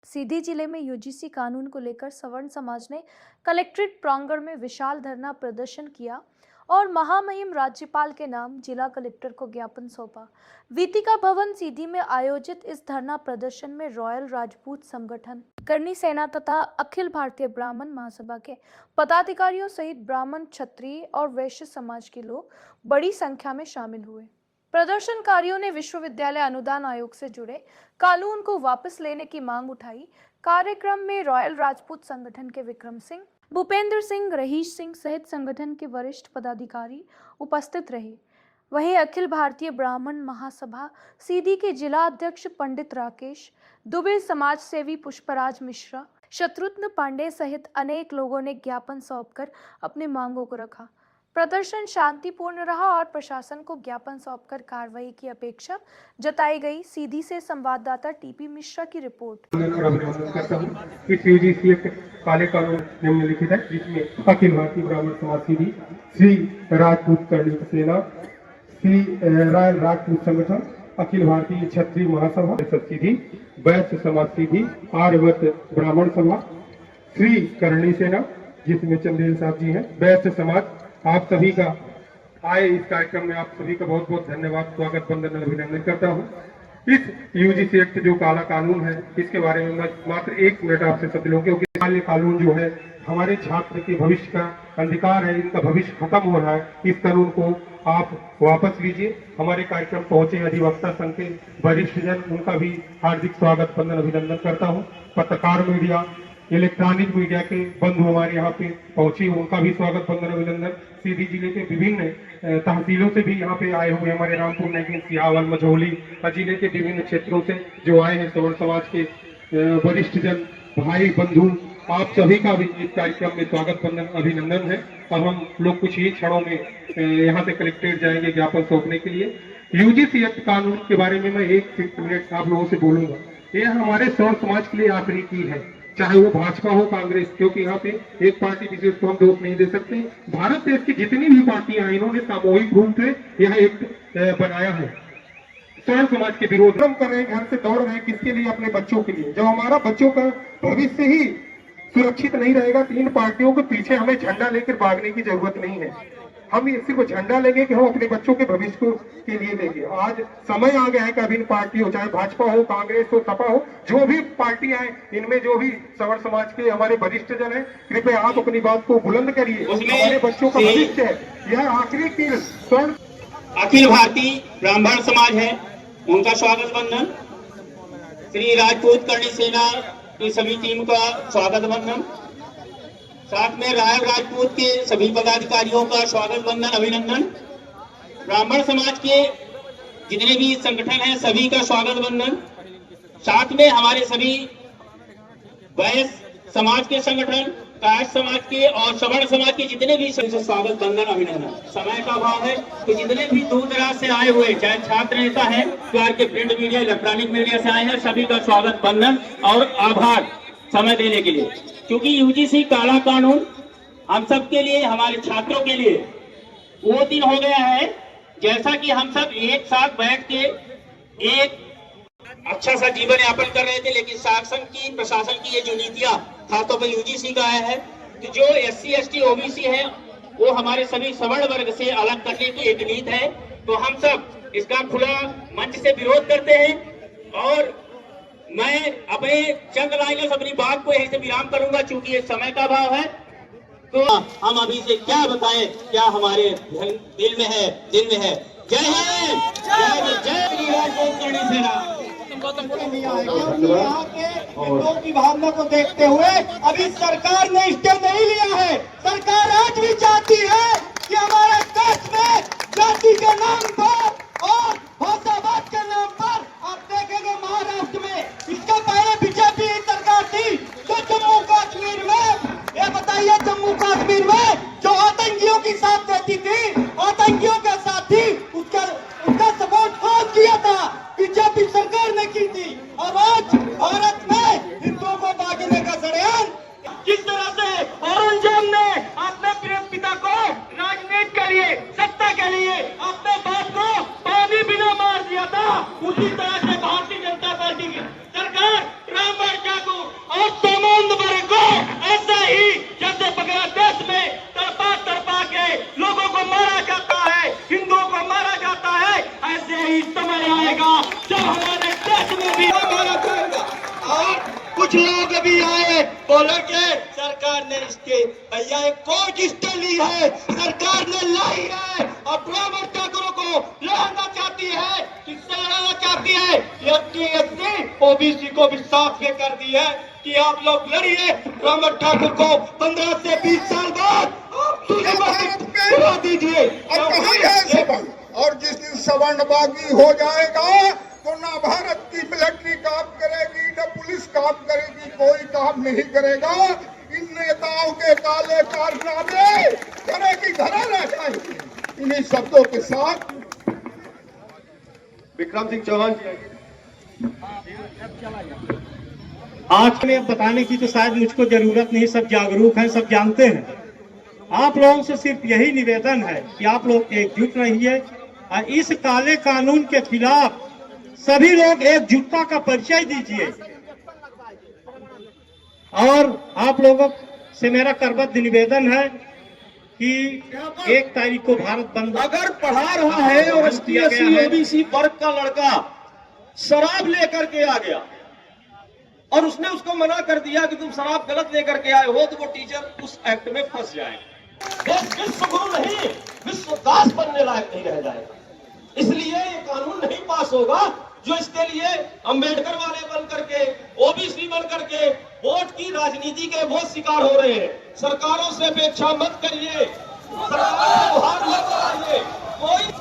सीधी जिले में यूजीसी कानून को लेकर सवर्ण समाज ने कलेक्ट्रेट प्रांगण में विशाल धरना प्रदर्शन किया और महामहिम राज्यपाल के नाम जिला कलेक्टर को ज्ञापन सौंपा। वीतिका भवन सीधी में आयोजित इस धरना प्रदर्शन में रॉयल राजपूत संगठन, करनी सेना तथा अखिल भारतीय ब्राह्मण महासभा के पदाधिकारियों सहित ब्राह्मण, क्षत्रिय और वैश्य समाज के लोग बड़ी संख्या में शामिल हुए। प्रदर्शनकारियों ने विश्वविद्यालय अनुदान आयोग से जुड़े कानून को वापस लेने की मांग उठाई। कार्यक्रम में रॉयल राजपूत संगठन के विक्रम सिंह, भूपेंद्र सिंह, रहीश सिंह सहित संगठन के वरिष्ठ पदाधिकारी उपस्थित रहे। वहीं अखिल भारतीय ब्राह्मण महासभा सीधी के जिला अध्यक्ष पंडित राकेश दुबे, समाज सेवी पुष्पराज मिश्रा, शत्रुघ्न पांडे सहित अनेक लोगों ने ज्ञापन सौंपकर अपनी मांगों को रखा। प्रदर्शन शांतिपूर्ण रहा और प्रशासन को ज्ञापन सौंपकर कार्रवाई की अपेक्षा जताई गई। सीधी से संवाददाता टीपी मिश्रा की रिपोर्ट। इस यूजीसी काले कानून निम्नलिखित है, जिसमें अखिल भारतीय ब्राह्मण समाज सीधी, श्री राजपूत करनी सेना, श्री रॉयल राजपूत संगठन, अखिल भारतीय क्षत्रिय महासभा सीधी, वैश्य समाज सीधी, आर्यवत ब्राह्मण समाज, श्री करणी सेना जिसमें चंदेल साहब जी हैं, वैश्य समाज, आप सभी का आए इस कार्यक्रम में आप सभी का बहुत बहुत धन्यवाद, स्वागत, वंदन, अभिनंदन करता हूं। इस यूजीसी एक्ट जो काला कानून है, इसके बारे में मैं मात्र 1 मिनट आपसे सब लोगों, क्योंकि काले कानून जो है हमारे छात्र के भविष्य का अंधकार है, इनका भविष्य खत्म हो रहा है। इस कानून को आप वापस लीजिए। हमारे कार्यक्रम पहुंचे अधिवक्ता संघ के वरिष्ठ जन, उनका भी हार्दिक स्वागत, वंदन, अभिनंदन करता हूँ। पत्रकार मीडिया, इलेक्ट्रॉनिक मीडिया के बंधु हमारे यहाँ पे पहुंचे, उनका भी स्वागत, वंदन, अभिनंदन। सीधी जिले के विभिन्न तहसीलों से भी यहाँ पे आए हुए हमारे रामपुर, नैनीताल, सिहावन, मझौली जिले के विभिन्न क्षेत्रों से जो आए हैं सवर्ण समाज के वरिष्ठ जन, भाई बंधु, आप सभी का भी इस कार्यक्रम में स्वागत, वंदन, अभिनंदन है। अब हम लोग कुछ ही क्षणों में यहाँ से कलेक्ट्रेट जाएंगे ज्ञापन सौंपने के लिए। यूजीसी एक्ट कानून के बारे में मैं 1 मिनट आप लोगों से बोलूंगा। यह हमारे सवर्ण समाज के लिए आखिरी कील है, चाहे वो भाजपा हो, कांग्रेस, क्योंकि यहाँ पे एक पार्टी विशेष को हम दोष नहीं दे सकते। भारत देश की जितनी भी पार्टियां हैं, इन्होंने सामूहिक रूप से यह एक बनाया है स्वर्ण समाज के विरोध। हम कर रहे हैं, घर से दौड़ रहे हैं, किसके लिए? अपने बच्चों के लिए। जब हमारा बच्चों का भविष्य ही सुरक्षित नहीं रहेगा तो इन पार्टियों के पीछे हमें झंडा लेकर भागने की जरूरत नहीं है। हम सिर्फ झंडा लेंगे कि हम अपने बच्चों के भविष्य के लिए लेंगे। आज समय आ गया है कि अब इन पार्टियों, चाहे भाजपा हो, कांग्रेस हो, सपा हो, जो भी पार्टियां हैं, इनमें जो भी सवर्ण समाज के हमारे वरिष्ठ जन हैं, कृपया आप अपनी बात को बुलंद करिए। हमारे बच्चों का भविष्य है, यह आखिरी कील स्वर्ण अखिल भारतीय ब्राह्मण समाज है, उनका स्वागत, वंदन। श्री राजपूत करणी सेना की सभी टीम का स्वागत, वंदन। साथ में रायल राजपूत के सभी पदाधिकारियों का स्वागत, वंदन, अभिनंदन। ब्राह्मण समाज के जितने भी संगठन हैं सभी का स्वागत, वंदन। साथ में हमारे सभी वैश्य समाज के संगठन, कायस्थ समाज के और सवर्ण समाज के जितने भी स्वागत, वंदन, अभिनंदन। समय का अभाव है कि जितने भी दूर दराज से आए हुए, चाहे छात्र नेता है, बिहार के प्रिंट मीडिया, इलेक्ट्रॉनिक मीडिया से आए हैं, सभी का स्वागत, वंदन और आभार समय देने के लिए। क्योंकि यूजीसी काला कानून हम सब के लिए, हमारे छात्रों के लिए वो दिन हो गया है जैसा कि हम सब एक साथ बैठ के एक अच्छा सा जीवन यापन कर रहे थे, लेकिन शासन की, प्रशासन की ये जो नीतियां खासतौर पर यूजीसी का आया है कि जो SC ST OBC है वो हमारे सभी सवर्ण वर्ग से अलग करने की एक नीति है। तो हम सब इसका खुला मंच से विरोध करते हैं और मैं अपने चंद लाइनों से अपनी बात को यहीं से विराम करूंगा, चूंकि ये समय का अभाव है। तो हम अभी से क्या बताएं, क्या हमारे दिल में है, दिल में है। जय हिंद, जय श्री राजपूत करणी सेना। यहाँ के हिंदुओं की भावना को देखते हुए अभी सरकार ने स्टेप नहीं लिया है। सरकार आज भी चाहती है कि हमारे देश में जाति के नाम पर और भाषावाद के नाम पर, आप देखेंगे महाराष्ट्र में इसका पहले बीजेपी सरकार थी जो जम्मू कश्मीर में, ये बताइए जम्मू कश्मीर में जो आतंकियों की साथ देती थी, आतंकियों के साथ थी, उसका सपोर्ट कौन किया था? बीजेपी सरकार ने की थी। और आज भारत में हिंदुओं को बांटने का षड्यंत्र, जिस तरह से औरंगजेब ने अपने प्रिय पिता को राजनीति के लिए, सत्ता के लिए अपने बाप को पानी बिना मार दिया था, उसी तरह से भारतीय जनता पार्टी की सरकार राम और तमाम वर्ग को ऐसे ही जैसे बांग्लादेश में तड़पा तड़पा के लोगों को मारा जाता है, हिंदुओं को मारा जाता है, ऐसे ही समय आएगा जब हमारे देश में भी मारा जाएगा। और कुछ लोग अभी आए बोलेंगे सरकार ने इसके भैया एक कोर्ट स्टे ली है, सरकार ने लाई है और ब्राह्मण ठाकुरों को लड़ाना चाहती है। किससे लड़ाना चाहती है? एसटी ओबीसी को भी साफ ये कर दी है कि आप लोग लड़िए, ब्राह्मण ठाकुर को 15 से 20 साल बाद दिला दीजिए। और जिस दिन सवर्णबागी हो जाएगा तो ना भारत की मिलिट्री काम करेगी, न पुलिस काम करेगी, कोई काम नहीं करेगा। इन नेताओं के काले कारनामे घरे की घरे रह जाएंगे। इन्हीं शब्दों के साथ विक्रम सिंह चौहान आज में बताने की तो शायद मुझको जरूरत नहीं, सब जागरूक हैं, सब जानते हैं। आप लोगों से सिर्फ यही निवेदन है कि आप लोग एकजुट रहिए और इस काले कानून के खिलाफ सभी लोग एकजुटता का परिचय दीजिए। और आप लोगों से मेरा करबद्ध निवेदन है कि 1 तारीख को भारत बंद अगर पढ़ा रहा है और एसटी ओबीसी वर्ग का लड़का शराब लेकर के आ गया और उसने उसको मना कर दिया कि तुम शराब गलत लेकर के आए हो, तो वो टीचर उस एक्ट में फंस जाएगा। देश विश्व गुरु नहीं, विश्व दास बनने लायक नहीं रह जाएगा। इसलिए ये कानून नहीं पास होगा जो इसके लिए अंबेडकर वाले बन करके, ओबीसी बन करके वोट की राजनीति के बहुत शिकार हो रहे हैं। सरकारों से अपेक्षा मत करिए, सरकारों से गुहार मत कराइए। कोई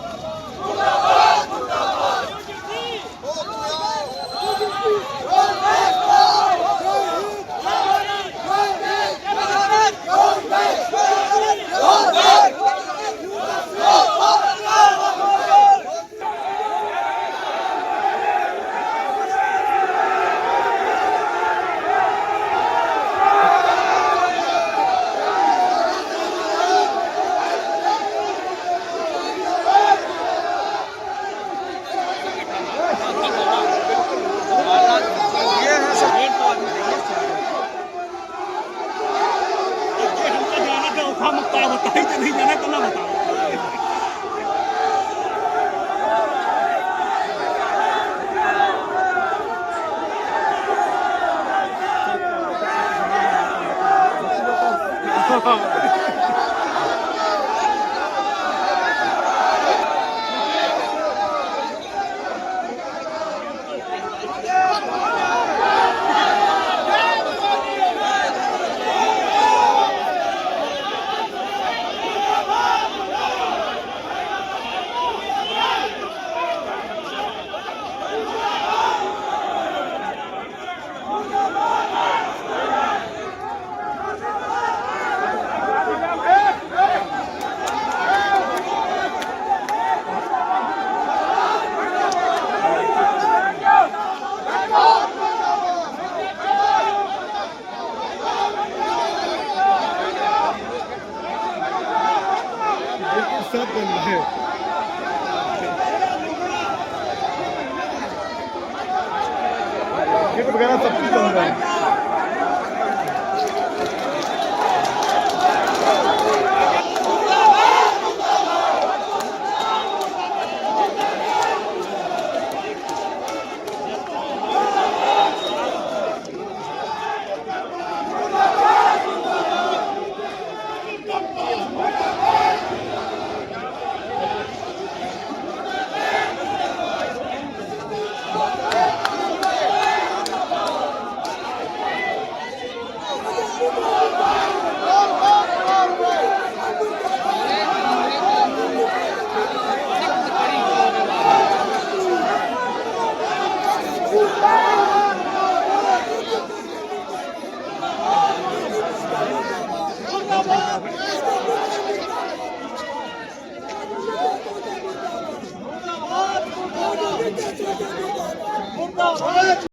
सब बंद है। वगैरह सब